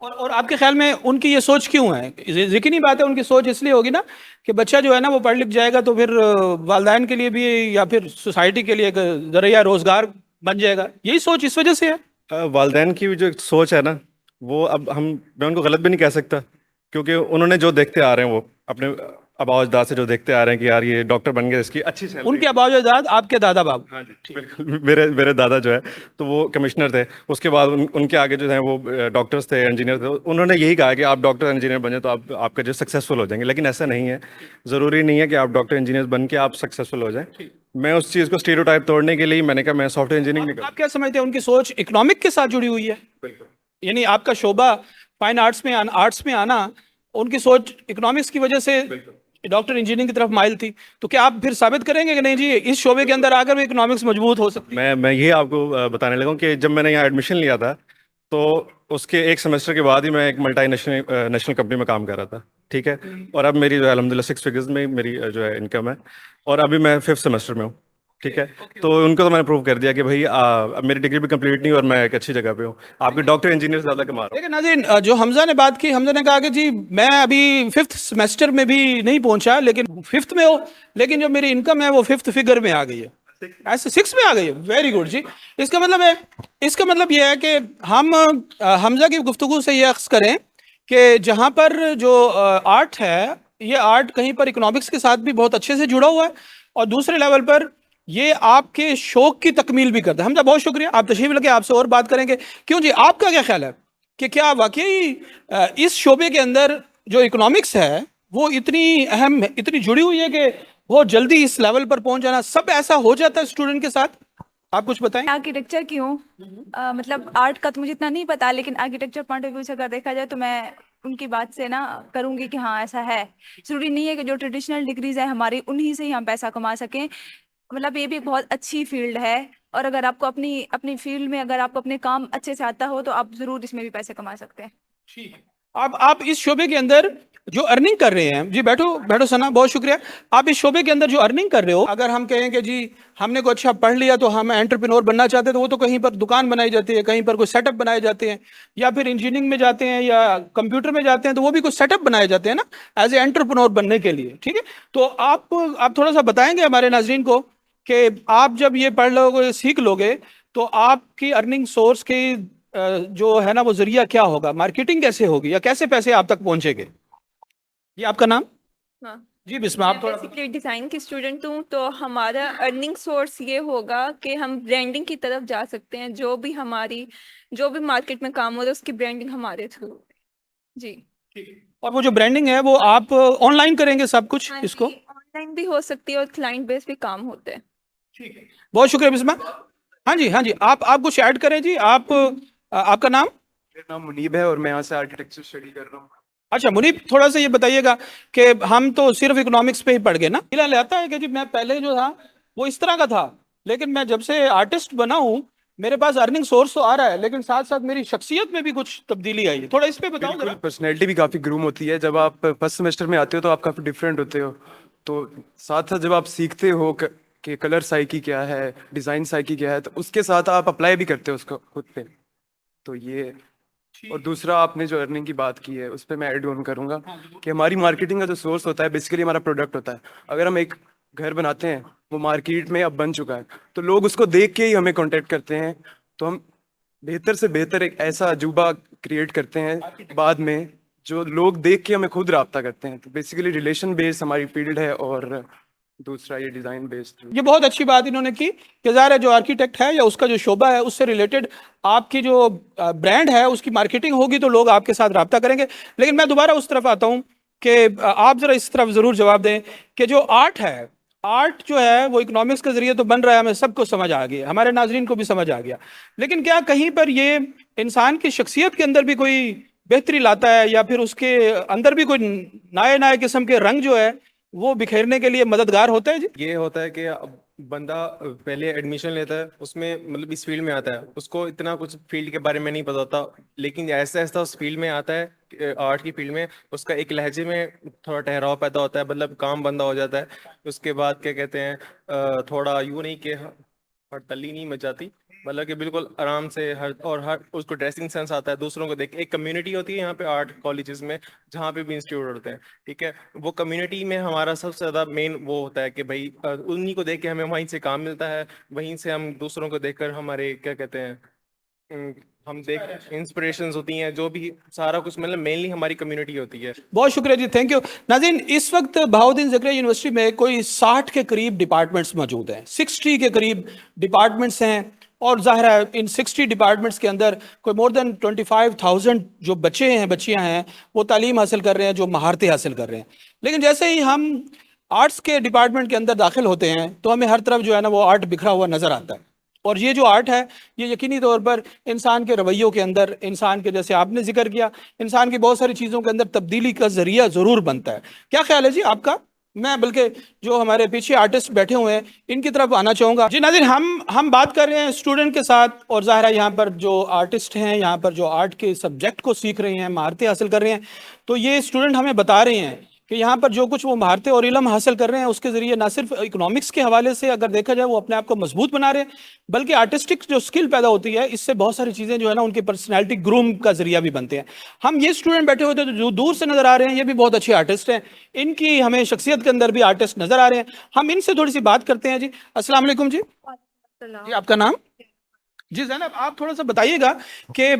اور آپ کے خیال میں ان کی یہ سوچ کیوں ہے؟ یقینی بات ہے ان کی سوچ اس لیے ہوگی نا کہ بچہ جو ہے نا وہ پڑھ لکھ جائے گا تو پھر والدین کے لیے بھی یا پھر سوسائٹی کے لیے ایک ذریعہ روزگار بن جائے گا، یہی سوچ اس وجہ سے ہے؟ والدین کی جو سوچ ہے نا، وہ اب میں ان کو غلط بھی نہیں کہہ سکتا، کیونکہ انہوں نے جو دیکھتے آ رہے ہیں، وہ اپنے آباء و اجداد سے جو دیکھتے آ رہے ہیں کہ یار یہ ڈاکٹر بن گئے، اس کی اچھی ان سیلری. کے آباء و اجداد آپ کے دادا باب؟ ہاں جی بالکل. میرے دادا جو ہے تو وہ کمشنر تھے، اس کے بعد ان کے آگے جو ہیں وہ ڈاکٹرس تھے، انجینئر تھے. انہوں نے یہی کہا کہ آپ ڈاکٹر انجینئر بن جائیں تو آپ کا جو سکسیزفل ہو جائیں گے، لیکن ایسا نہیں ہے. ضروری نہیں ہے کہ آپ ڈاکٹر انجینئر بن کے آپ سکسیزفل ہو جائیں. میں اس چیز کو اسٹیریوٹائپ توڑنے کے لیے میں نے کہا میں سافٹ ویئر انجینئرنگ نہیں کروں. آپ کیا سمجھتے ہیں ان کی سوچ اکنامک کے ساتھ جڑی ہوئی ہے؟ یعنی آپ کا شعبہ فائن آرٹس میں آنا، ان کی سوچ اکنامکس کی وجہ سے ڈاکٹر انجینئرنگ کی طرف مائل تھی، تو کیا آپ پھر ثابت کریں گے کہ نہیں جی اس شعبے کے اندر آ کر بھی اکنامکس مضبوط ہو سکتی ہے؟ میں یہ آپ کو بتانے لگا ہوں کہ جب میں نے یہاں ایڈمیشن لیا تھا تو اس کے ایک سیمسٹر کے بعد ہی میں ایک ملٹی نیشنل کمپنی میں کام کر رہا تھا، ٹھیک ہے. اور اب میری جو ہے الحمد للہ 6 فگرز میں میری جو ہے انکم ہے، اور ابھی میں 5th سیمسٹر میں ہوں، ٹھیک ہے. تو ان کو تو میں نے پروو کر دیا کہ بھائی اب میری ڈگری بھی کمپلیٹ نہیں اور میں ایک اچھی جگہ پہ ہوں. آپ کے ڈاکٹر انجینئر زیادہ کما رہا ہوں. لیکن ناظرین، جو حمزہ نے بات کی، حمزہ نے کہا کہ جی میں ابھی 5th سیمسٹر میں بھی نہیں پہنچا لیکن 5th میں ہو، لیکن جو میری انکم ہے وہ 5th فگر میں آ گئی ہے، ایسے 6 میں آ گئی ہے. ویری گڈ جی. اس کا مطلب یہ ہے کہ ہم حمزہ کی گفتگو سے یہ اخذ کریں کہ جہاں پر جو آرٹ ہے، یہ آرٹ کہیں پر اکنامکس کے ساتھ بھی بہت اچھے سے جڑا ہوا ہے، اور دوسرے لیول پر یہ آپ کے شوق کی تکمیل بھی کرتا ہے. حمزہ بہت شکریہ، آپ تشریف لگے، آپ سے اور بات کریں گے. کیوں جی، آپ کا کیا خیال ہے کہ کیا واقعی اس شعبے کے اندر جو اکنامکس ہے وہ اتنی اہم ہے، اتنی جڑی ہوئی ہے کہ وہ جلدی اس لیول پر پہنچ جانا سب ایسا ہو جاتا ہے اسٹوڈنٹ کے ساتھ؟ آپ کچھ بتائیں. آرکیٹیکچر کی ہوں، مطلب آرٹ کا تو مجھے اتنا نہیں پتا، لیکن آرکیٹیکچر پوائنٹ آف ویو سے اگر دیکھا جائے تو میں ان کی بات سے نا کروں گی کہ ہاں ایسا ہے. ضروری نہیں ہے کہ جو ٹریڈیشنل ڈگریز ہیں ہماری انہی سے ہی ہم پیسہ کما سکیں. مطلب یہ بھی ایک بہت اچھی فیلڈ ہے، اور اگر آپ کو اپنی فیلڈ میں اگر آپ کو اپنے کام اچھے سے آتا ہو تو آپ ضرور اس میں بھی پیسے کما سکتے ہیں. ٹھیک ہے. آپ اس شعبے کے اندر جو ارننگ کر رہے ہیں، جی بیٹھو ثنا، بہت شکریہ. آپ اس شعبے کے اندر جو ارننگ کر رہے ہو، اگر ہم کہیں کہ جی ہم نے کوئی اچھا پڑھ لیا تو ہم انٹرپرینور بننا چاہتے ہیں، تو وہ تو کہیں پر دکان بنائی جاتی ہے، کہیں پر کوئی سیٹ اپ بنائے جاتے ہیں، یا پھر انجینئرنگ میں جاتے ہیں یا کمپیوٹر میں جاتے ہیں تو وہ بھی کوئی سیٹ اپ بنائے جاتے ہیں نا ایز اے انٹرپرینور بننے کے لیے. ٹھیک ہے. تو آپ تھوڑا سا بتائیں گے ہمارے ناظرین کو کہ آپ جب یہ پڑھ لو گے، سیکھ لو گے، تو آپ کی ارننگ سورس کی جو ہے نا وہ ذریعہ کیا ہوگا، مارکیٹنگ کیسے ہوگی، یا کیسے پیسے آپ تک پہنچے گے؟ یہ آپ کا نام؟ ہاں، جی بسم آپ میں تھوڑا بیسکلی ڈیزائن کی اسٹوڈنٹ ہوں، تو ہمارا ارننگ سورس یہ ہوگا کہ ہم برانڈنگ کی طرف جا سکتے ہیں. جو بھی مارکیٹ میں کام ہو رہا ہے اس کی برانڈنگ ہمارے تھرو. جی. اور وہ جو برانڈنگ ہے وہ آپ آن لائن کریں گے سب کچھ اس کو؟ آن لائن بھی ہو سکتی ہے اور کلائنٹ بیس بھی کام ہوتے ہیں. ٹھیک ہے، بہت شکریہ بسما. ہاں جی آپ کچھ ایڈ کریں جی. آپ کا نام؟ میرا نام منیب ہے اور میں یہاں سے آرکیٹیکچر اسٹڈی کر رہا ہوں. اچھا منیب، تھوڑا سا یہ بتائیے گا کہ ہم تو صرف اکنامکس پہ ہی پڑھ گئے نا. فیل آتا ہے کہ جی میں پہلے جو تھا وہ اس طرح کا تھا، لیکن میں جب سے آرٹسٹ بنا ہوں میرے پاس ارننگ سورس تو آ رہا ہے، لیکن ساتھ ساتھ میری شخصیت میں بھی کچھ تبدیلی آئی ہے. تھوڑا اس پہ بتاؤ ذرا. پرسنالٹی بھی کافی گروم ہوتی ہے. جب آپ فرسٹ سیمسٹر میں آتے ہو تو آپ کافی ڈفرینٹ ہوتے ہو، تو ساتھ جب آپ سیکھتے ہو کہ کلر سائیکی کیا ہے، ڈیزائن سائیکی کیا ہے، تو اس کے ساتھ آپ اپلائی بھی کرتے ہو اس کو خود پہ. تو یہ، اور دوسرا آپ نے جو ارننگ کی بات کی ہے اس پہ میں ایڈ آن کروں گا کہ ہماری مارکیٹنگ کا جو سورس ہوتا ہے بیسیکلی ہمارا پروڈکٹ ہوتا ہے. اگر ہم ایک گھر بناتے ہیں، وہ مارکیٹ میں اب بن چکا ہے، تو لوگ اس کو دیکھ کے ہی ہمیں کانٹیکٹ کرتے ہیں. تو ہم بہتر سے بہتر ایک ایسا عجوبہ کریٹ کرتے ہیں بعد میں جو لوگ دیکھ کے ہمیں خود رابطہ کرتے ہیں. تو بیسیکلی ریلیشن بیس ہماری فیلڈ ہے، اور دوسرا یہ ڈیزائن بیسڈ. یہ بہت اچھی بات انہوں نے کی کہ ظاہر ہے جو آرکیٹیکٹ ہے یا اس کا جو شعبہ ہے اس سے ریلیٹڈ آپ کی جو برانڈ ہے اس کی مارکیٹنگ ہوگی تو لوگ آپ کے ساتھ رابطہ کریں گے. لیکن میں دوبارہ اس طرف آتا ہوں کہ آپ ذرا اس طرف ضرور جواب دیں کہ جو آرٹ ہے، آرٹ جو ہے وہ اکنامکس کے ذریعے تو بن رہا ہے، ہمیں سب کو سمجھ آ گیا، ہمارے ناظرین کو بھی سمجھ آ گیا، لیکن کیا کہیں پر یہ انسان کی شخصیت کے اندر بھی کوئی بہتری لاتا ہے، یا پھر اس کے اندر بھی کوئی نئے قسم کے رنگ جو ہے وہ بکھیرنے کے لیے مددگار ہوتا ہے؟ جی یہ ہوتا ہے کہ اب بندہ پہلے ایڈمیشن لیتا ہے، اس میں مطلب اس فیلڈ میں آتا ہے، اس کو اتنا کچھ فیلڈ کے بارے میں نہیں پتا ہوتا، لیکن ایسا ایسا اس فیلڈ میں آتا ہے، آرٹ کی فیلڈ میں، اس کا ایک لہجے میں تھوڑا ٹھہراؤ پیدا ہوتا ہے، مطلب کام بندہ ہو جاتا ہے. اس کے بعد کیا کہتے ہیں، تھوڑا یوں نہیں کہ ہڑتلی نہیں مچ جاتی، مطلب کہ بالکل آرام سے ہر اس کو ڈریسنگ سینس آتا ہے, دوسروں کو دیکھ کے. ایک کمیونٹی ہوتی ہے یہاں پہ آرٹ کالجز میں, جہاں پہ بھی انسٹیٹیوٹ ہوتے ہیں, ٹھیک ہے, وہ کمیونٹی میں ہمارا سب سے زیادہ مین وہ ہوتا ہے کہ بھائی انہیں کو دیکھ کے ہمیں وہیں سے کام ملتا ہے, وہیں سے ہم دوسروں کو دیکھ کر ہمارے کیا کہتے ہیں ہم دیکھ انسپریشنز ہوتی ہیں, جو بھی سارا کچھ مطلب مینلی ہماری کمیونٹی ہوتی ہے. بہت شکریہ جی, تھینک یو. ناظرین, اس وقت بہاؤالدین زکریا یونیورسٹی میں کوئی 60 کے قریب ڈپارٹمنٹس موجود ہیں, 60 کے قریب ڈپارٹمنٹس ہیں, اور ظاہر ہے ان 60 ڈپارٹمنٹس کے اندر کوئی مور دین 25,000 جو بچے ہیں, بچیاں ہیں, وہ تعلیم حاصل کر رہے ہیں, جو مہارتیں حاصل کر رہے ہیں. لیکن جیسے ہی ہم آرٹس کے ڈپارٹمنٹ کے اندر داخل ہوتے ہیں تو ہمیں ہر طرف جو ہے نا وہ آرٹ بکھرا ہوا نظر آتا ہے. اور یہ جو آرٹ ہے یہ یقینی طور پر انسان کے رویوں کے اندر, انسان کے, جیسے آپ نے ذکر کیا, انسان کی بہت ساری چیزوں کے اندر تبدیلی کا ذریعہ ضرور بنتا ہے. کیا خیال ہے جی آپ کا؟ میں بلکہ جو ہمارے پیچھے آرٹسٹ بیٹھے ہوئے ہیں ان کی طرف آنا چاہوں گا. جی ناظرین, ہم بات کر رہے ہیں اسٹوڈنٹ کے ساتھ, اور ظاہر ہے یہاں پر جو آرٹسٹ ہیں, یہاں پر جو آرٹ کے سبجیکٹ کو سیکھ رہے ہیں, مہارتیں حاصل کر رہے ہیں, تو یہ اسٹوڈنٹ ہمیں بتا رہے ہیں کہ یہاں پر جو کچھ وہ مہارتیں اور علم حاصل کر رہے ہیں اس کے ذریعے نہ صرف اکنامکس کے حوالے سے اگر دیکھا جائے وہ اپنے آپ کو مضبوط بنا رہے ہیں, بلکہ آرٹسٹک جو اسکل پیدا ہوتی ہے اس سے بہت ساری چیزیں جو ہے نا ان کی پرسنالٹی گروم کا ذریعہ بھی بنتے ہیں. ہم یہ اسٹوڈنٹ بیٹھے ہوتے ہیں جو دور سے نظر آ رہے ہیں, یہ بھی بہت اچھے آرٹسٹ ہیں, ان کی ہمیں شخصیت کے اندر بھی آرٹسٹ نظر آ رہے ہیں. ہم ان سے تھوڑی سی بات کرتے ہیں. جی السلام علیکم. جی جی آپ کا نام؟ جی زینب, آپ تھوڑا سا بتائیے گا کہ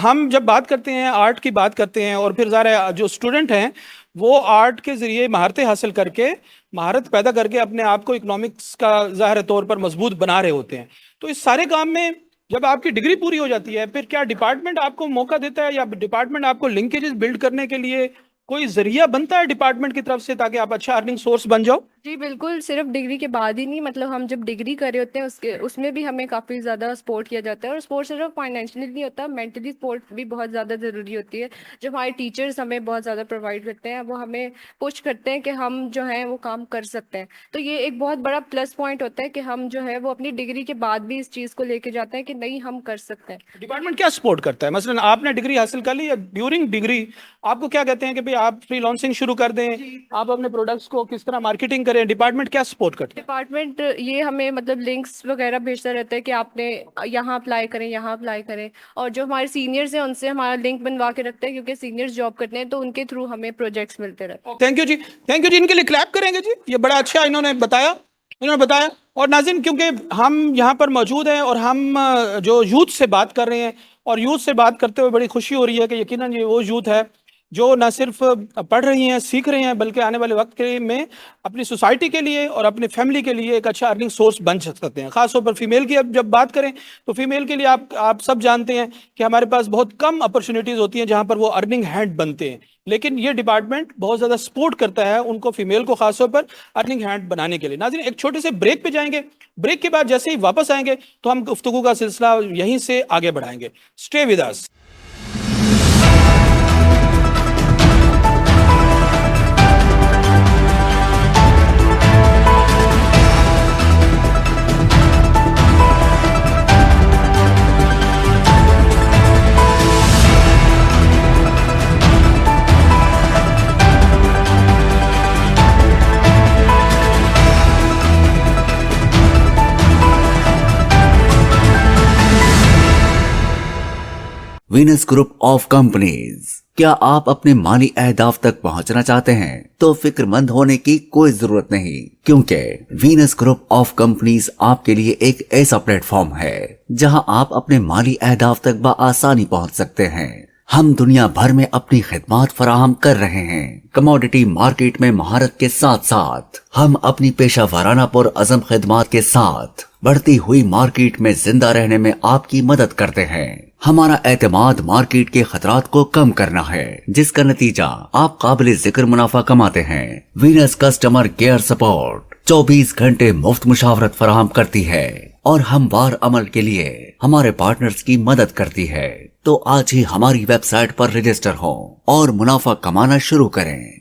ہم جب بات کرتے ہیں, آرٹ کی بات کرتے ہیں, اور پھر ظاہر جو اسٹوڈنٹ ہیں وہ آرٹ کے ذریعے مہارتیں حاصل کر کے, مہارت پیدا کر کے اپنے آپ کو اکنامکس کا ظاہر طور پر مضبوط بنا رہے ہوتے ہیں, تو اس سارے کام میں جب آپ کی ڈگری پوری ہو جاتی ہے پھر کیا ڈپارٹمنٹ آپ کو موقع دیتا ہے, یا ڈپارٹمنٹ آپ کو لنکیجز بلڈ کرنے کے لیے کوئی ذریعہ بنتا ہے ڈپارٹمنٹ کی طرف سے تاکہ آپ اچھا ارننگ سورس بن جاؤ؟ جی بالکل, صرف ڈگری کے بعد ہی نہیں, مطلب ہم جب ڈگری کر رہے ہوتے ہیں اس میں بھی ہمیں کافی زیادہ سپورٹ کیا جاتا ہے, اور سپورٹ صرف فائنینشلی نہیں ہوتا, مینٹلی سپورٹ بھی بہت زیادہ ضروری ہوتی ہے. جو ہمارے ٹیچرز ہمیں بہت زیادہ پرووائڈ کرتے ہیں, وہ ہمیں پش کرتے ہیں کہ ہم جو ہیں وہ کام کر سکتے ہیں. تو یہ ایک بہت بڑا پلس پوائنٹ ہوتا ہے کہ ہم جو ہے وہ اپنی ڈگری کے بعد بھی اس چیز کو لے کے جاتے ہیں کہ نہیں ہم کر سکتے ہیں. ڈپارٹمنٹ کیا سپورٹ کرتا ہے؟ مثلا آپ نے ڈگری حاصل کر لی, یا ڈیورنگ ڈگری آپ کو کیا کہتے ہیں کہ بھئی آپ فری لانسنگ شروع کر دیں, آپ اپنے پروڈکٹس کو کس طرح مارکیٹنگ کریں, ڈپارٹمنٹ کیا سپورٹ کرتا ہے؟ ڈپارٹمنٹ یہ ہمیں مطلب لنکس وغیرہ بھیجتا رہتا ہے کہ آپ نے یہاں اپلائی کریں, یہاں اپلائی کریں, اور جو ہمارے سینئرز ہیں ان سے ہمارا لنک بنوا کے رکھتے ہیں, کیونکہ سینئرز جاب کرتے ہیں تو ان کے تھرو ہمیں پروجیکٹس ملتے رہتے ہیں. تھینک یو جی, تھینک یو جی. ان کے لیے کلیپ کریں گے جی, یہ بڑا اچھا انہوں نے بتایا. اور ناظرین, کیونکہ ہم یہاں پر موجود ہیں اور ہم جو یوتھ سے بات کر رہے ہیں, اور یوتھ سے بات کرتے ہوئے بڑی خوشی ہو رہی ہے کہ یقیناً یہ وہ یوتھ ہے جو نہ صرف پڑھ رہی ہیں, سیکھ رہی ہیں, بلکہ آنے والے وقت میں اپنی سوسائٹی کے لیے اور اپنی فیملی کے لیے ایک اچھا ارننگ سورس بن سکتے ہیں. خاص طور پر فیمیل کی اب جب بات کریں تو فیمیل کے لیے آپ سب جانتے ہیں کہ ہمارے پاس بہت کم اپرچونیٹیز ہوتی ہیں جہاں پر وہ ارننگ ہینڈ بنتے ہیں, لیکن یہ ڈپارٹمنٹ بہت زیادہ سپورٹ کرتا ہے ان کو, فیمیل کو خاص طور پر ارننگ ہینڈ بنانے کے لیے. ناظرین, ایک چھوٹے سے بریک پہ جائیں گے, بریک کے بعد جیسے ہی واپس آئیں گے تو ہم گفتگو کا سلسلہ یہیں سے آگے بڑھائیں گے. Stay with us. وینس گروپ آف کمپنیز. کیا آپ اپنے مالی اہداف تک پہنچنا چاہتے ہیں تو فکر مند ہونے کی کوئی ضرورت نہیں, کیونکہ وینس گروپ آف کمپنیز آپ کے لیے ایک ایسا پلیٹ فارم ہے جہاں آپ اپنے مالی اہداف تک بآسانی پہنچ سکتے ہیں. ہم دنیا بھر میں اپنی خدمات فراہم کر رہے ہیں. کموڈٹی مارکیٹ میں مہارت کے ساتھ ساتھ ہم اپنی پیشہ ورانہ پر عزم خدمات کے ساتھ بڑھتی ہوئی مارکیٹ میں زندہ رہنے میں آپ کی مدد کرتے ہیں. ہمارا اعتماد مارکیٹ کے خطرات کو کم کرنا ہے, جس کا نتیجہ آپ قابل ذکر منافع کماتے ہیں. وینس کسٹمر کیئر سپورٹ 24 گھنٹے مفت مشاورت فراہم کرتی ہے اور ہموار عمل کے لیے ہمارے پارٹنرز کی مدد کرتی ہے. تو آج ہی ہماری ویب سائٹ پر رجسٹر ہوں اور منافع کمانا شروع کریں.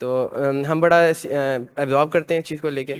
تو ہم بڑا ایبزارب کرتے ہیں اس چیز کو لے کے،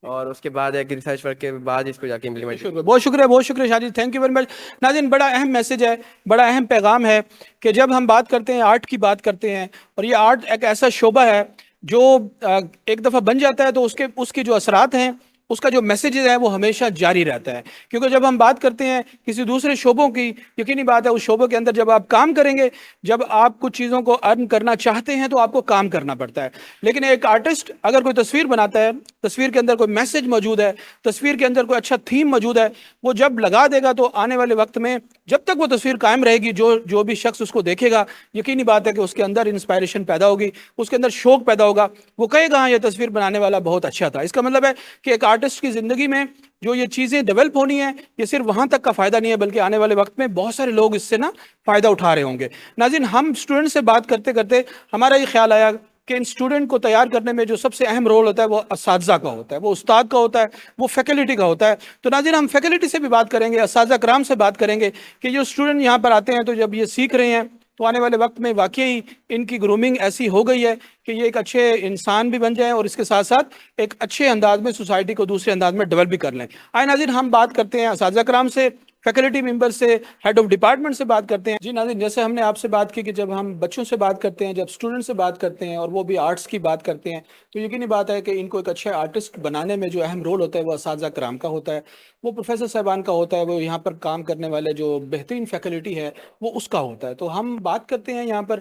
اور اس کے بعد ایک ریسرچ ورک کے بعد اس کو جا کے امپلیمنٹ. بہت شکریہ شاہد، تھینک یو ویری مچ. ناظرین، بڑا اہم میسج ہے، بڑا اہم پیغام ہے کہ جب ہم بات کرتے ہیں آرٹ کی بات کرتے ہیں، اور یہ آرٹ ایک ایسا شعبہ ہے جو ایک دفعہ بن جاتا ہے تو اس کے جو اثرات ہیں، اس کا جو میسیج ہے وہ ہمیشہ جاری رہتا ہے. کیونکہ جب ہم بات کرتے ہیں کسی دوسرے شعبوں کی، یقینی بات ہے اس شعبوں کے اندر جب آپ کام کریں گے، جب آپ کچھ چیزوں کو ارن کرنا چاہتے ہیں تو آپ کو کام کرنا پڑتا ہے. لیکن ایک آرٹسٹ اگر کوئی تصویر بناتا ہے، تصویر کے اندر کوئی میسیج موجود ہے، تصویر کے اندر کوئی اچھا تھیم موجود ہے، وہ جب لگا دے گا تو آنے والے وقت میں جب تک وہ تصویر قائم رہے گی، جو بھی شخص اس کو دیکھے گا، یقینی بات ہے کہ اس کے اندر انسپائریشن پیدا ہوگی، اس کے اندر شوق پیدا ہوگا، وہ کہے گا ہاں یہ تصویر بنانے والا بہت اچھا تھا. اس کا مطلب ہے کہ ایک آرٹسٹ کی زندگی میں جو یہ چیزیں ڈیولپ ہونی ہیں، یہ صرف وہاں تک کا فائدہ نہیں ہے، بلکہ آنے والے وقت میں بہت سارے لوگ اس سے نا فائدہ اٹھا رہے ہوں گے. ناظرین، ہم اسٹوڈنٹ سے بات کرتے کرتے ہمارا یہ خیال آیا کہ ان اسٹوڈنٹ کو تیار کرنے میں جو سب سے اہم رول ہوتا ہے وہ اساتذہ کا ہوتا ہے، وہ استاد کا ہوتا ہے، وہ فیکلٹی کا ہوتا ہے. تو ناظرین، ہم فیکلٹی سے بھی بات کریں گے، اساتذہ کرام سے بات کریں گے کہ جو اسٹوڈنٹ یہاں پر آتے ہیں تو جب یہ سیکھ رہے ہیں تو آنے والے وقت میں واقعی ان کی گرومنگ ایسی ہو گئی ہے کہ یہ ایک اچھے انسان بھی بن جائیں اور اس کے ساتھ ساتھ ایک اچھے انداز میں سوسائٹی کو دوسرے انداز میں ڈیولپ بھی کر لیں. آئے ناظرین، ہم بات کرتے ہیں اساتذہ کرام سے، فیکلٹی ممبر سے، ہیڈ آف ڈپارٹمنٹ سے بات کرتے ہیں. جی ناظرین، جیسے ہم نے آپ سے بات کی کہ جب ہم بچوں سے بات کرتے ہیں، جب اسٹوڈنٹ سے بات کرتے ہیں اور وہ بھی آرٹس کی بات کرتے ہیں، تو یقینی بات ہے کہ ان کو ایک اچھے آرٹسٹ بنانے میں جو اہم رول ہوتا ہے وہ اساتذہ کرام کا ہوتا ہے، وہ پروفیسر صاحبان کا ہوتا ہے، وہ یہاں پر کام کرنے والے جو بہترین فیکلٹی ہے وہ اس کا ہوتا ہے. تو ہم بات کرتے ہیں، یہاں پر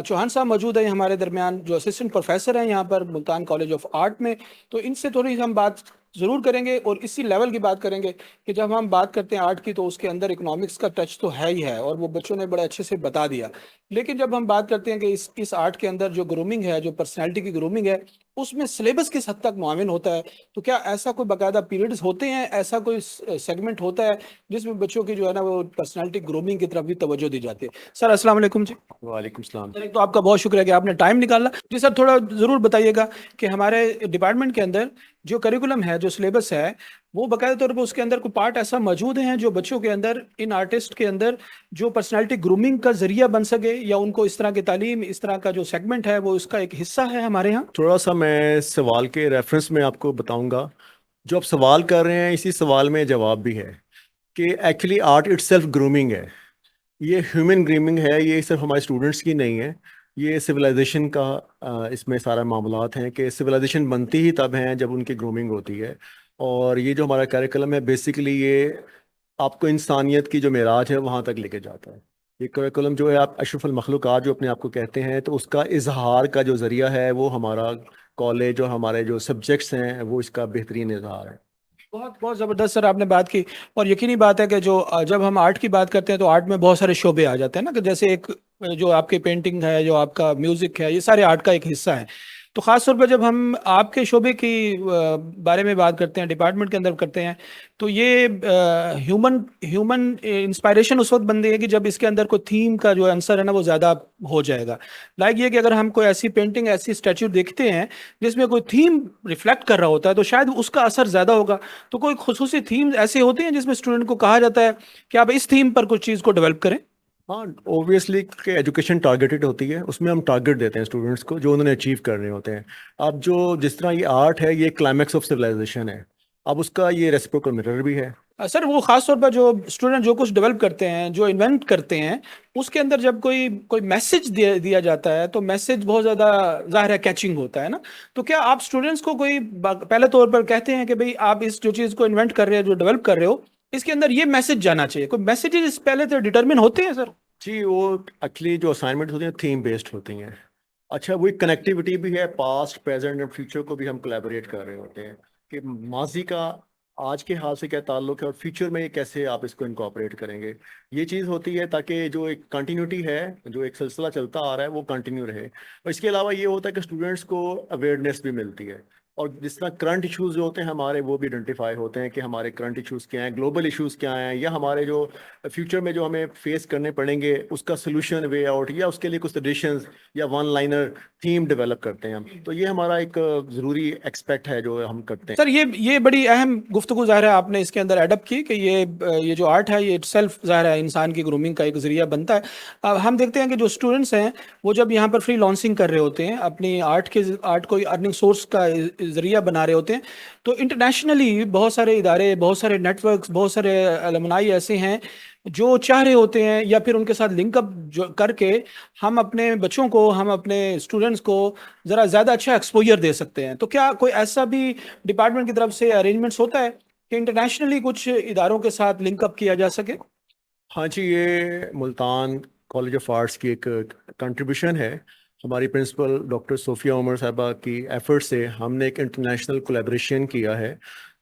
چوہان صاحب موجود ہیں ہمارے درمیان جو اسسٹنٹ پروفیسر ہیں یہاں پر ملتان کالج آف آرٹ میں. تو ان سے تھوڑی ہم بات ضرور کریں گے اور اسی لیول کی بات کریں گے کہ جب ہم بات کرتے ہیں آرٹ کی تو اس کے اندر اکنامکس کا ٹچ تو ہے ہی ہے، اور وہ بچوں نے بڑے اچھے سے بتا دیا. لیکن جب ہم بات کرتے ہیں کہ اس آرٹ کے اندر جو گرومنگ ہے، جو پرسنالٹی کی گرومنگ ہے، اس میں سلیبس کس حد تک معاون ہوتا ہے، تو کیا ایسا کوئی باقاعدہ پیریڈز ہوتے ہیں، ایسا کوئی سیگمنٹ ہوتا ہے جس میں بچوں کی جو ہے نا وہ پرسنالٹی گرومنگ کی طرف بھی توجہ دی جاتی ہے؟ سر السلام علیکم. جی وعلیکم السلام. سر، ایک تو آپ کا بہت شکریہ کہ آپ نے ٹائم نکالا. جی سر، تھوڑا ضرور بتائیے گا کہ ہمارے ڈپارٹمنٹ کے اندر جو کریکولم ہے، جو سلیبس ہے، وہ باقاعدہ طور پہ اس کے اندر کوئی پارٹ ایسا موجود ہیں جو بچوں کے اندر، ان آرٹسٹ کے اندر جو پرسنالٹی گرومنگ کا ذریعہ بن سکے، یا ان کو اس طرح کی تعلیم، اس طرح کا جو سیگمنٹ ہے وہ اس کا ایک حصہ ہے ہمارے ہاں؟ تھوڑا سا میں سوال کے ریفرنس میں آپ کو بتاؤں گا. جو آپ سوال کر رہے ہیں اسی سوال میں جواب بھی ہے کہ actually art it self grooming ہے. یہ ہیومن گرومنگ ہے، یہ صرف ہمارے اسٹوڈنٹس کی نہیں ہے، یہ سویلائزیشن کا اس میں سارا معاملات ہیں کہ سویلائزیشن بنتی ہی تب ہیں جب ان کی گرومنگ ہوتی ہے. اور یہ جو ہمارا کریکولم ہے بیسیکلی یہ آپ کو انسانیت کی جو معراج ہے وہاں تک لے کے جاتا ہے. یہ کریکولم جو ہے آپ اشرف المخلوقات جو اپنے آپ کو کہتے ہیں، تو اس کا اظہار کا جو ذریعہ ہے وہ ہمارا کالج اور ہمارے جو سبجیکٹس ہیں وہ اس کا بہترین اظہار ہے. بہت بہت زبردست سر آپ نے بات کی. اور یقینی بات ہے کہ جب ہم آرٹ کی بات کرتے ہیں تو آرٹ میں بہت سارے شعبے آ جاتے ہیں نا، کہ جیسے ایک جو آپ کی پینٹنگ ہے، جو آپ کا میوزک ہے، یہ سارے آرٹ کا ایک حصہ ہے. تو خاص طور پر جب ہم آپ کے شعبے کی بارے میں بات کرتے ہیں، ڈپارٹمنٹ کے اندر کرتے ہیں، تو یہ ہیومن انسپائریشن اس وقت بنتی ہے کہ جب اس کے اندر کوئی تھیم کا جو آنسر ہے نا وہ زیادہ ہو جائے گا. لائک یہ کہ اگر ہم کوئی ایسی پینٹنگ، ایسی اسٹیچو دیکھتے ہیں جس میں کوئی تھیم ریفلیکٹ کر رہا ہوتا ہے تو شاید اس کا اثر زیادہ ہوگا. تو کوئی خصوصی تھیم ایسے ہوتے ہیں جس میں اسٹوڈنٹ کو کہا جاتا ہے کہ آپ اس تھیم پر کچھ چیز کو ڈیولپ کریں؟ ہاں، اوبویسلی کہ ایجوکیشن ٹارگیٹڈ ہوتی ہے، اس میں ہم ٹارگیٹ دیتے ہیں اسٹوڈنٹس کو جو انہوں نے اچیو کر رہے ہوتے ہیں. اب جس طرح یہ آرٹ ہے یہ کلائمیکس آف سویلائزیشن ہے، اب اس کا یہ ریسپروکل مرر بھی ہے. سر، وہ خاص طور پر جو اسٹوڈنٹ جو کچھ ڈیولپ کرتے ہیں، جو انوینٹ کرتے ہیں، اس کے اندر جب کوئی میسج دیا جاتا ہے تو میسج بہت زیادہ ظاہر ہے کیچنگ ہوتا ہے نا. تو کیا آپ اسٹوڈنٹس کو کوئی پہلے طور پر کہتے ہیں کہ بھئی آپ اس جو چیز کو انوینٹ کر رہے ہیں، جو ڈیولپ کر رہے ہو، اس کے اندر یہ میسج جانا چاہیے؟ کوئی میسیجز پہلے تو ڈیٹرمن ہوتے ہیں سر؟ جی، وہ ایکچولی جو اسائنمنٹ ہوتی ہیں تھیم بیسڈ ہوتی ہیں. اچھا، وہی کنیکٹیوٹی بھی ہے، پاسٹ، پریزنٹ اور فیوچر کو بھی ہم کولیبوریٹ کر رہے ہوتے ہیں کہ ماضی کا آج کے حال سے کیا تعلق ہے اور فیوچر میں یہ کیسے آپ اس کو انکارپوریٹ کریں گے. یہ چیز ہوتی ہے تاکہ جو ایک کنٹینیوٹی ہے، جو ایک سلسلہ چلتا آ رہا ہے وہ کنٹینیو رہے. اور اس کے علاوہ یہ ہوتا ہے کہ اسٹوڈنٹس کو اویئرنیس بھی ملتی ہے اور جس طرح کرنٹ ایشوز جو ہوتے ہیں ہمارے وہ بھی آئیڈینٹیفائی ہوتے ہیں کہ ہمارے کرنٹ ایشوز کیا ہیں, گلوبل ایشوز کیا ہیں, یا ہمارے جو فیوچر میں جو ہمیں فیس کرنے پڑیں گے اس کا سلوشن وے آؤٹ, یا اس کے لیے کچھ سجیشنز یا ون لائنر تھیم ڈیولپ کرتے ہیں ہم. تو یہ ہمارا ایک ضروری ایکسپیکٹ ہے جو ہم کرتے ہیں. سر یہ بڑی اہم گفتگو ظاہر ہے آپ نے اس کے اندر ایڈپ کی کہ یہ جو آرٹ ہے یہ اٹ سیلف ظاہر ہے انسان کی گرومنگ کا ایک ذریعہ بنتا ہے. ہم دیکھتے ہیں کہ جو اسٹوڈنٹس ہیں وہ جب یہاں پر فری لانسنگ کر رہے ہوتے ہیں, اپنی آرٹ کو ارننگ سورس کا ذریعہ بنا رہے ہوتے ہیں, تو انٹرنیشنلی بہت سارے ادارے, بہت سارے نیٹ ورکس, بہت سارے الومنائی ایسے ہیں جو چاہ رہے ہوتے ہیں یا پھر ان کے ساتھ لنک اپ کر کے ہم اپنے بچوں کو, ہم اپنے اسٹوڈنٹس کو ذرا زیادہ اچھا ایکسپوجر دے سکتے ہیں. تو کیا کوئی ایسا بھی ڈپارٹمنٹ کی طرف سے ارینجمنٹس ہوتا ہے کہ انٹرنیشنلی کچھ اداروں کے ساتھ لنک اپ کیا جا سکے؟ ہاں جی, یہ ملتان کالج آف آرٹس کی ایک کنٹریبیوشن ہے. ہماری پرنسپل ڈاکٹر صوفیہ عمر صاحبہ کی ایفرٹ سے ہم نے ایک انٹرنیشنل کولیبریشن کیا ہے.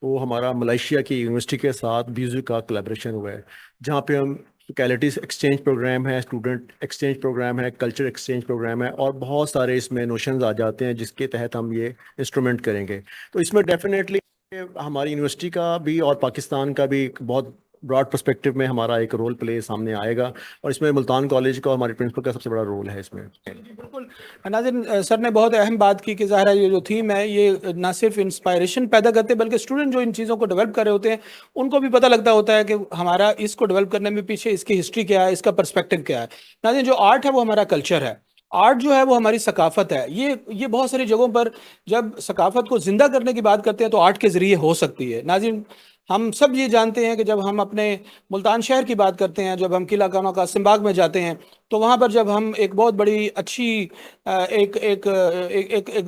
وہ ہمارا ملائیشیا کی یونیورسٹی کے ساتھ بیزو کا کولیبریشن ہوا ہے, جہاں پہ ہم فیکلٹیز ایکسچینج پروگرام ہے, اسٹوڈنٹ ایکسچینج پروگرام ہے, کلچر ایکسچینج پروگرام ہے, اور بہت سارے اس میں نوشنز آ جاتے ہیں جس کے تحت ہم یہ انسٹرومنٹ کریں گے. تو اس میں ڈیفینیٹلی ہماری یونیورسٹی کا بھی اور پاکستان کا بھی بہت براڈ پرسپیکٹو میں ہمارا ایک رول پلے سامنے آئے گا, اور اس میں ملتان کالج کا اور ہمارے پرنسپل کا سب سے بڑا رول ہے اس میں. بالکل ناظرین, سر نے بہت اہم بات کی کہ ظاہر ہے یہ جو تھیم ہے یہ نہ صرف انسپائریشن پیدا کرتے بلکہ اسٹوڈنٹ جو ان چیزوں کو ڈیولپ کر رہے ہوتے ہیں ان کو بھی پتہ لگتا ہوتا ہے کہ ہمارا اس کو ڈیولپ کرنے میں پیچھے اس کی ہسٹری کیا ہے, اس کا پرسپیکٹو کیا ہے. ناظرین, جو آرٹ ہے وہ ہمارا کلچر ہے, آرٹ جو ہے وہ ہماری ثقافت ہے. یہ بہت ساری جگہوں پر جب ثقافت کو زندہ کرنے کی بات کرتے ہیں تو آرٹ کے ذریعے ہو سکتی ہے. ناظرین, ہم سب یہ جانتے ہیں کہ جب ہم اپنے ملتان شہر کی بات کرتے ہیں, جب ہم قلعہ خانہ قاسم باغ میں جاتے ہیں تو وہاں پر جب ہم ایک بہت بڑی اچھی ایک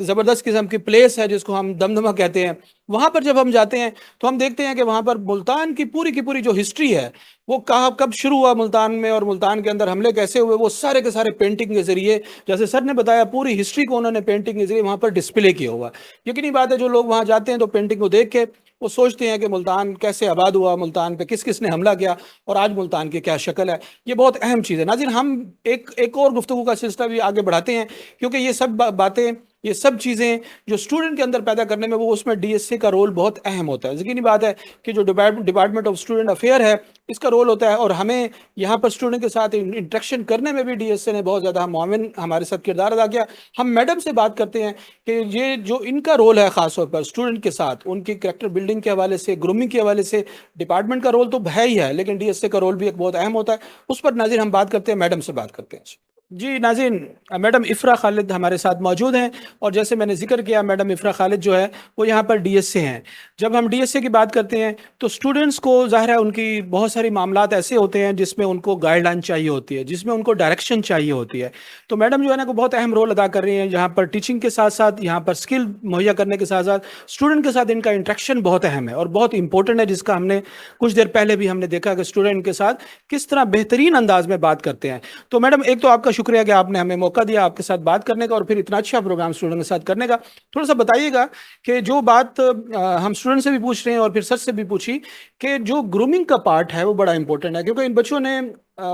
زبردست قسم کی پلیس ہے جس کو ہم دمدمہ کہتے ہیں, وہاں پر جب ہم جاتے ہیں تو ہم دیکھتے ہیں کہ وہاں پر ملتان کی پوری جو ہسٹری ہے وہ کب شروع ہوا ملتان میں, اور ملتان کے اندر حملے کیسے ہوئے, وہ سارے کے سارے پینٹنگ کے ذریعے, جیسے سر نے بتایا, پوری ہسٹری کو انہوں نے پینٹنگ کے ذریعے وہاں پر ڈسپلے کیا ہوا. یقینی بات ہے جو لوگ وہاں جاتے ہیں تو پینٹنگ کو دیکھ کے وہ سوچتے ہیں کہ ملتان کیسے آباد ہوا, ملتان پہ کس نے حملہ کیا, اور آج ملتان کی کیا شکل ہے. یہ بہت اہم چیز ہے. ناظرین, ہم ایک اور گفتگو کا سلسلہ بھی آگے بڑھاتے ہیں کیونکہ یہ سب باتیں, یہ سب چیزیں جو اسٹوڈنٹ کے اندر پیدا کرنے میں وہ اس میں ڈی ایس سی کا رول بہت اہم ہوتا ہے. یقینی بات ہے کہ جو ڈپارٹمنٹ آف اسٹوڈنٹ افیئر ہے اس کا رول ہوتا ہے, اور ہمیں یہاں پر اسٹوڈنٹ کے ساتھ انٹریکشن کرنے میں بھی ڈی ایس سی نے بہت زیادہ معاون ہمارے ساتھ کردار ادا کیا. ہم میڈم سے بات کرتے ہیں کہ یہ جو ان کا رول ہے خاص طور پر اسٹوڈنٹ کے ساتھ ان کی کریکٹر بلڈنگ کے حوالے سے, گرومنگ کے حوالے سے, ڈپارٹمنٹ کا رول تو ہے ہی ہے لیکن ڈی ایس سی کا رول بھی ایک بہت اہم ہوتا ہے. اس پر ناظرین ہم بات کرتے ہیں, میڈم سے بات کرتے ہیں. جی ناظرین, میڈم افرا خالد ہمارے ساتھ موجود ہیں, اور جیسے میں نے ذکر کیا میڈم افرا خالد جو ہے وہ یہاں پر ڈی ایس سی ہیں. جب ہم ڈی ایس سی کی بات کرتے ہیں تو اسٹوڈنٹس کو ظاہر ہے ان کی بہت ساری معاملات ایسے ہوتے ہیں جس میں ان کو گائیڈ لائن چاہیے ہوتی ہے, جس میں ان کو ڈائریکشن چاہیے ہوتی ہے. تو میڈم جو ہے نا کو بہت اہم رول ادا کر رہی ہیں جہاں پر ٹیچنگ کے ساتھ ساتھ, یہاں پر اسکل مہیا کرنے کے ساتھ ساتھ اسٹوڈنٹ کے ساتھ ان کا انٹریکشن بہت اہم ہے اور بہت امپورٹنٹ ہے, جس کا ہم نے کچھ دیر پہلے بھی ہم نے دیکھا کہ اسٹوڈنٹ کے ساتھ کس طرح بہترین انداز میں بات کرتے ہیں. تو میڈم, ایک تو آپ کا شکریہ کہ آپ نے ہمیں موقع دیا آپ کے ساتھ بات کرنے کا اور پھر اتنا اچھا پروگرام اسٹوڈنٹ کے ساتھ کرنے کا. تھوڑا سا بتائیے گا کہ جو بات ہم اسٹوڈنٹ سے بھی پوچھ رہے ہیں اور پھر سر سے بھی پوچھی کہ جو گرومنگ کا پارٹ ہے وہ بڑا امپورٹنٹ ہے, کیونکہ ان بچوں نے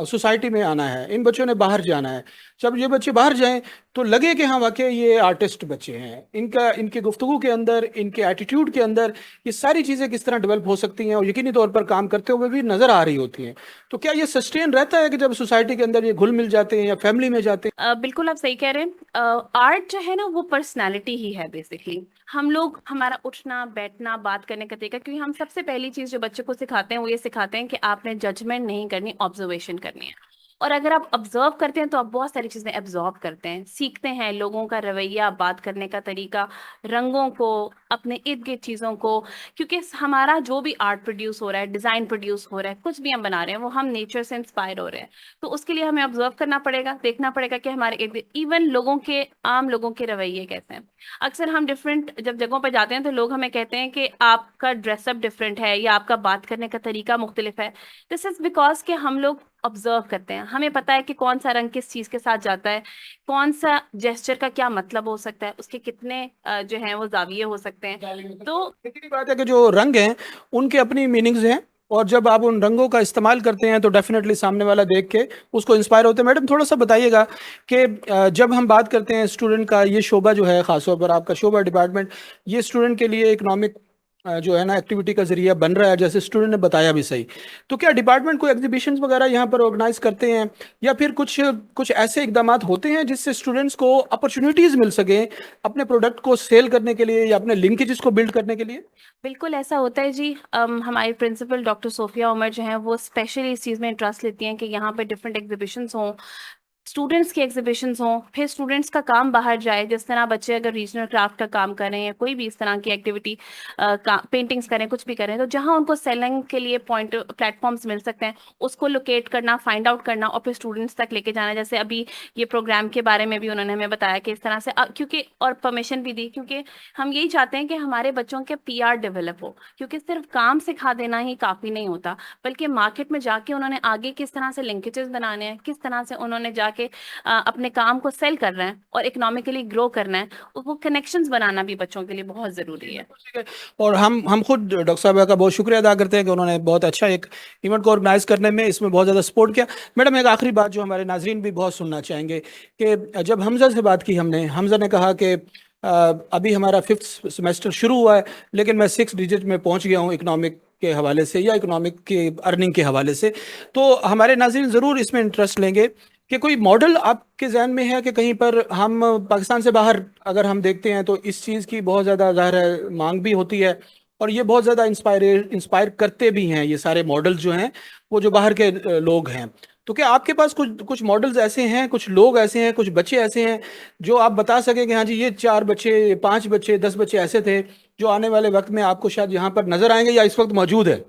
سوسائٹی میں آنا ہے, ان بچوں نے باہر جانا ہے. جب یہ بچے باہر جائیں تو لگے کہ ہاں واقعی یہ آرٹسٹ بچے ہیں, ان کے گفتگو کے اندر, ان کے ایٹیٹیوڈ کے اندر یہ ساری چیزیں کس طرح ڈیولپ ہو سکتی ہیں اور یقینی طور پر کام کرتے ہوئے بھی نظر آ رہی ہوتی ہیں. تو کیا یہ سسٹین رہتا ہے کہ جب سوسائٹی کے اندر یہ گھل مل جاتے ہیں یا فیملی میں جاتے ہیں؟ بالکل آپ صحیح کہہ رہے ہیں. آرٹ جو ہے نا وہ پرسنالٹی ہی ہے بیسکلی. ہم لوگ ہمارا اٹھنا بیٹھنا بات کرنے کا طریقہ, کیونکہ ہم سب سے پہلی چیز جو بچوں کو سکھاتے ہیں وہ یہ سکھاتے ہیں کہ آپ نے ججمنٹ نہیں کرنی, آبزرویشن کرنی ہے. اور اگر آپ آبزرو کرتے ہیں تو آپ بہت ساری چیزیں ایبزارب کرتے ہیں, سیکھتے ہیں لوگوں کا رویہ, بات کرنے کا طریقہ, رنگوں کو, اپنے ارد گرد چیزوں کو. کیونکہ ہمارا جو بھی آرٹ پروڈیوس ہو رہا ہے, ڈیزائن پروڈیوس ہو رہا ہے, کچھ بھی ہم بنا رہے ہیں وہ ہم نیچر سے انسپائر ہو رہے ہیں. تو اس کے لیے ہمیں آبزرو کرنا پڑے گا, دیکھنا پڑے گا کہ ہمارے ارد گرد ایون لوگوں کے, عام لوگوں کے رویے کیسے ہیں. اکثر ہم ڈفرینٹ جب جگہوں پہ جاتے ہیں تو لوگ ہمیں کہتے ہیں کہ آپ کا ڈریس اپ ڈفرینٹ ہے یا آپ کا بات کرنے کا طریقہ مختلف ہے. دس از بیکاز کہ ہم لوگ آبزرو کرتے ہیں, ہمیں پتہ ہے کہ کون سا رنگ کس چیز کے ساتھ جاتا ہے, کون سا جیسچر کا کیا مطلب ہو سکتا ہے, اس کے کتنے جو ہیں وہ زاویے ہو سکتے ہیں. تو بات ہے کہ جو رنگ ہیں ان کے اپنی میننگز ہیں اور جب آپ ان رنگوں کا استعمال کرتے ہیں تو ڈیفینیٹلی سامنے والا دیکھ کے اس کو انسپائر ہوتے ہیں. میڈم تھوڑا سا بتائیے گا کہ جب ہم بات کرتے ہیں اسٹوڈنٹ کا یہ شعبہ جو ہے، خاص طور پر آپ کا شعبہ ڈپارٹمنٹ، یہ اسٹوڈنٹ کے لیے اکنامک جو ہے نا ایکٹیویٹی کا ذریعہ بن رہا ہے، جیسے اسٹوڈنٹ نے بتایا بھی صحیح، تو کیا ڈپارٹمنٹ کوئی ایگزیبیشنز وغیرہ یہاں پر آرگنائز کرتے ہیں، یا پھر کچھ ایسے اقدامات ہوتے ہیں جس سے اسٹوڈنٹس کو اپرچونیٹیز مل سکیں اپنے پروڈکٹ کو سیل کرنے کے لیے یا اپنے لنکیجز کو بلڈ کرنے کے لیے؟ بالکل ایسا ہوتا ہے جی. ہماری پرنسپل ڈاکٹر صوفیہ عمر جو ہیں وہ اسپیشلی اس چیز میں انٹرسٹ لیتی ہیں کہ یہاں پہ ڈفرینٹ ایگزیبیشنس ہوں، اسٹوڈنٹس کے ایگزیبیشنس ہوں، پھر اسٹوڈنٹس کا کام باہر جائے. جس طرح بچے اگر ریجنل کرافٹ کا کام کریں یا کوئی بھی اس طرح کی ایکٹیویٹی، پینٹنگس کریں، کچھ بھی کریں، تو جہاں ان کو سیلنگ کے لیے پلیٹ فارمس مل سکتے ہیں اس کو لوکیٹ کرنا، فائنڈ آؤٹ کرنا اور پھر اسٹوڈنٹس تک لے کے جانا. جیسے ابھی یہ پروگرام کے بارے میں بھی انہوں نے ہمیں بتایا کہ اس طرح سے کیونکہ اور پرمیشن بھی دی، کیونکہ ہم یہی چاہتے ہیں کہ ہمارے بچوں کے PR ڈیولپ ہو، کیونکہ صرف کام سکھا دینا ہی کافی نہیں ہوتا، بلکہ مارکیٹ میں جا کے انہوں نے آگے کس طرح سے لنکیجز بنانے ہیں، کس طرح سے انہوں نے جا کے اپنے کام کو سیل کرنا ہے اور اکنامکلی گرو کرنا ہے. وہ کنیکشنز بنانا بھی بچوں کے لیے بہت ضروری ہے. اور ہم خود ڈاکٹر صاحبہ کا بہت شکریہ ادا کرتے ہیں کہ انہوں نے بہت اچھا ایک ایونٹ کو آرگنائز کرنے میں اس میں بہت زیادہ سپورٹ کیا. میڈم ایک آخری بات جو ہمارے ناظرین بھی بہت سننا چاہیں گے کہ جب حمزہ سے بات کی ہم نے، حمزہ نے کہا کہ ابھی ہمارا 5th سیمیسٹر شروع ہوا ہے لیکن میں 6 ڈیجٹ میں پہنچ گیا ہوں اکنامک کے حوالے سے یا اکنامک کے ارننگ کے حوالے سے. تو ہمارے ناظرین ضرور اس میں انٹرسٹ لیں گے کہ کوئی ماڈل آپ کے ذہن میں ہے کہ کہیں پر ہم پاکستان سے باہر اگر ہم دیکھتے ہیں تو اس چیز کی بہت زیادہ ظاہر ہے مانگ بھی ہوتی ہے اور یہ بہت زیادہ انسپائر کرتے بھی ہیں یہ سارے ماڈل جو ہیں وہ جو باہر کے لوگ ہیں. تو کیا آپ کے پاس کچھ ماڈلز ایسے ہیں، کچھ لوگ ایسے ہیں، کچھ بچے ایسے ہیں جو آپ بتا سکیں کہ ہاں جی یہ 4 بچے، 5 بچے، 10 بچے ایسے تھے جو آنے والے وقت میں آپ کو شاید یہاں پر نظر آئیں گے یا اس وقت موجود ہے؟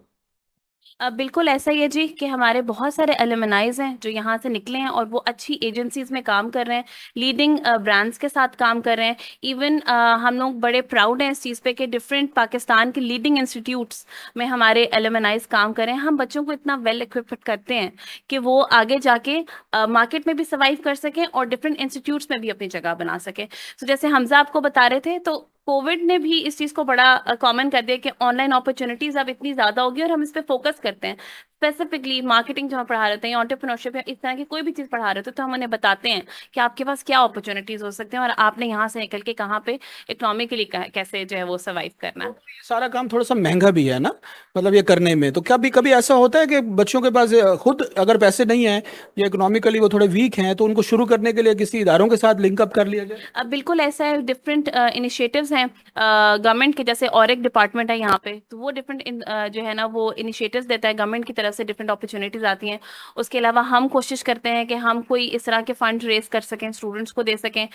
بالکل ایسا ہی ہے جی کہ ہمارے بہت سارے الومنائز ہیں جو یہاں سے نکلے ہیں اور وہ اچھی ایجنسیز میں کام کر رہے ہیں، لیڈنگ برانڈس کے ساتھ کام کر رہے ہیں. ایون ہم لوگ بڑے پراؤڈ ہیں اس چیز پہ کہ ڈفرینٹ پاکستان کے لیڈنگ انسٹیٹیوٹس میں ہمارے الومنائز کام کر رہے ہیں. ہم بچوں کو اتنا ویل اکوپڈ کرتے ہیں کہ وہ آگے جا کے مارکیٹ میں بھی سروائیو کر سکیں اور ڈفرینٹ انسٹیٹیوٹس میں بھی اپنی جگہ بنا سکیں. تو جیسے حمزہ آپ کو بتا رہے تھے، تو کووڈ نے بھی اس چیز کو بڑا کامن کر دیا کہ آن لائن اپرچونیٹیز اب اتنی زیادہ ہوگی اور ہم اس پہ فوکس کرتے ہیں. اسپیسیفکلی مارکیٹنگ جو ہم پڑھا رہے ہیں یا انٹرپرینورشپ یا اس طرح کی کوئی بھی چیز پڑھا رہے تو ہم انہیں بتاتے ہیں کہ آپ کے پاس کیا اپرچونیٹیز ہو سکتے ہیں اور آپ نے یہاں سے نکل کے کہاں پہ اکنامکلی کیسے جو ہے وہ سروائیو کرنا ہے. سارا کام تھوڑا سا مہنگا بھی ہے نا، مطلب یہ کرنے میں. تو کبھی ایسا ہوتا ہے کہ بچوں کے پاس خود اگر پیسے نہیں ہیں یا اکنامکلی وہ تھوڑے ویک ہیں تو ان کو شروع کرنے کے لیے کسی اداروں کے ساتھ لنک اپ کر لیا جائے؟ بالکل ایسا ہے. ڈفرینٹ انیشیٹوز ہیں گورنمنٹ کے، جیسے اور ایک ڈپارٹمنٹ ہے یہاں پہ، تو وہ ڈفرینٹ جو ہے نا وہ انیشیٹوز دیتا ہے گورنمنٹ کی طرف سے، ڈفرینٹ اپرچونیٹیز آتی ہیں. اس کے علاوہ ہم کوشش کرتے ہیں کہ ہم کوئی اس طرح کے فنڈ ریز کر سکیں، اسٹوڈنٹس کو دے سکیں.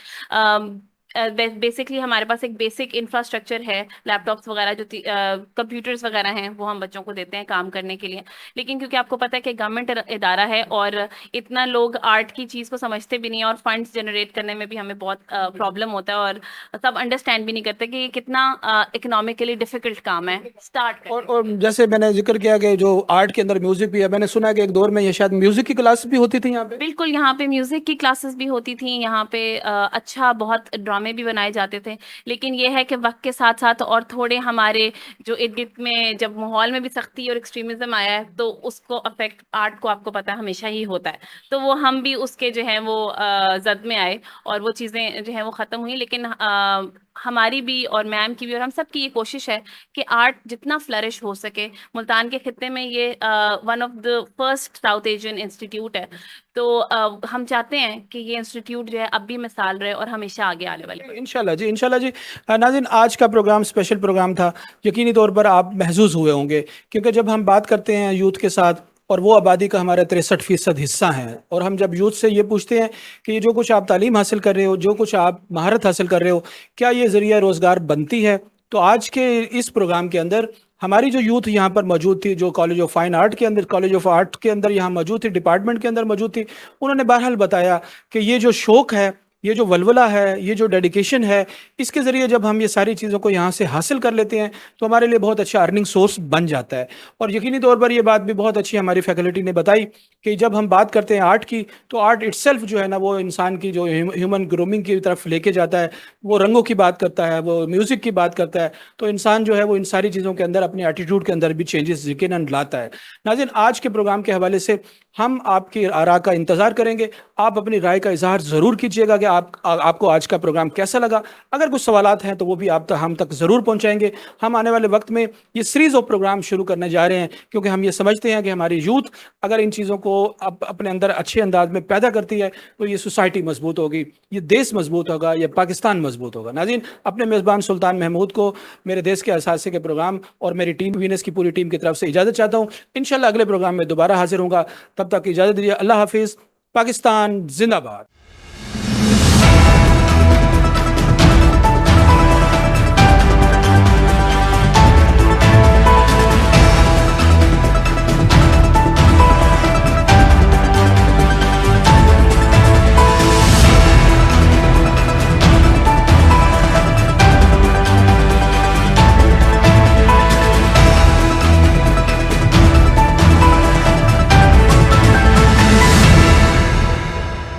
بیسکلی ہمارے پاس ایک بیسک انفراسٹرکچر ہے، لیپ ٹاپس وغیرہ جو کمپیوٹرز وغیرہ ہیں وہ ہم بچوں کو دیتے ہیں کام کرنے کے لیے. لیکن کیونکہ آپ کو پتہ ہے کہ گورنمنٹ ادارہ ہے اور اتنا لوگ آرٹ کی چیز کو سمجھتے بھی نہیں ہیں اور فنڈس جنریٹ کرنے میں بھی ہمیں بہت پرابلم ہوتا ہے اور سب انڈرسٹینڈ بھی نہیں کرتے کہ یہ کتنا اکنامکلی ڈیفیکلٹ کام ہے اسٹارٹ. اور جیسے میں نے ذکر کیا کہ جو آرٹ کے اندر میوزک بھی ہے، میں نے سنا ہے کہ ایک دور میں یہ شاید میوزک کی کلاس بھی ہوتی تھی یہاں پہ. بالکل یہاں پہ میوزک کی کلاسز بھی ہوتی تھیں، یہاں پہ اچھا بہت ڈرامے بھی بنائے جاتے تھے. لیکن یہ ہے کہ وقت کے ساتھ ساتھ اور تھوڑے ہمارے جو ارد گرد میں جب ماحول میں بھی سختی اور ایکسٹریمزم آیا ہے تو اس کو افیکٹ آرٹ کو آپ کو پتہ ہے ہمیشہ ہی ہوتا ہے. تو وہ ہم بھی اس کے جو ہیں وہ زد میں آئے اور وہ چیزیں جو ہیں وہ ختم ہوئی. لیکن ہماری بھی اور میم کی بھی اور ہم سب کی یہ کوشش ہے کہ آرٹ جتنا فلرش ہو سکے. ملتان کے خطے میں یہ one of the first south Asian institute ہے، تو ہم چاہتے ہیں کہ یہ انسٹیٹیوٹ جو ہے اب بھی مثال رہے اور ہمیشہ آگے آنے والے. انشاءاللہ جی. ناظرین آج کا پروگرام اسپیشل پروگرام تھا، یقینی طور پر آپ محظوظ ہوئے ہوں گے کیونکہ جب ہم بات کرتے ہیں یوتھ کے ساتھ اور وہ آبادی کا ہمارا 63% حصہ ہیں، اور ہم جب یوتھ سے یہ پوچھتے ہیں کہ یہ جو کچھ آپ تعلیم حاصل کر رہے ہو، جو کچھ آپ مہارت حاصل کر رہے ہو، کیا یہ ذریعہ روزگار بنتی ہے؟ تو آج کے اس پروگرام کے اندر ہماری جو یوتھ یہاں پر موجود تھی، جو کالج آف فائن آرٹ کے اندر، کالج آف آرٹ کے اندر یہاں موجود تھی، ڈپارٹمنٹ کے اندر موجود تھی، انہوں نے بہرحال بتایا کہ یہ جو شوق ہے، یہ جو ولولہ ہے، یہ جو ڈیڈیکیشن ہے، اس کے ذریعے جب ہم یہ ساری چیزوں کو یہاں سے حاصل کر لیتے ہیں تو ہمارے لیے بہت اچھا ارننگ سورس بن جاتا ہے. اور یقینی طور پر یہ بات بھی بہت اچھی ہماری فیکلٹی نے بتائی کہ جب ہم بات کرتے ہیں آرٹ کی تو آرٹ اٹ سیلف جو ہے نا وہ انسان کی جو ہیومن گرومنگ کی طرف لے کے جاتا ہے، وہ رنگوں کی بات کرتا ہے، وہ میوزک کی بات کرتا ہے، تو انسان جو ہے وہ ان ساری چیزوں کے اندر اپنے ایٹیٹیوڈ کے اندر بھی چینجز یقیناً لاتا ہے. ناظرین، آج کے پروگرام کے حوالے سے ہم آپ کی آراء کا انتظار کریں گے. آپ اپنی رائے کا اظہار ضرور کیجیے گا کہ آپ کو آج کا پروگرام کیسا لگا. اگر کچھ سوالات ہیں تو وہ بھی آپ ہم تک ضرور پہنچائیں گے. ہم آنے والے وقت میں یہ سیریز آف پروگرام شروع کرنے جا رہے ہیں کیونکہ ہم یہ سمجھتے ہیں کہ ہماری یوتھ اگر ان چیزوں کو اپنے اندر اچھے انداز میں پیدا کرتی ہے تو یہ سوسائٹی مضبوط ہوگی، یہ دیس مضبوط ہوگا، یہ پاکستان مضبوط ہوگا. ناظرین، اپنے میزبان سلطان محمود کو میرے دیس کے اثاثے کے پروگرام اور میری ٹیم وینس کی پوری ٹیم کی طرف سے اجازت چاہتا ہوں. انشاءاللہ اگلے پروگرام میں دوبارہ حاضر ہوں گا. تب تک اجازت دیجیے. اللہ حافظ. پاکستان زندہ باد.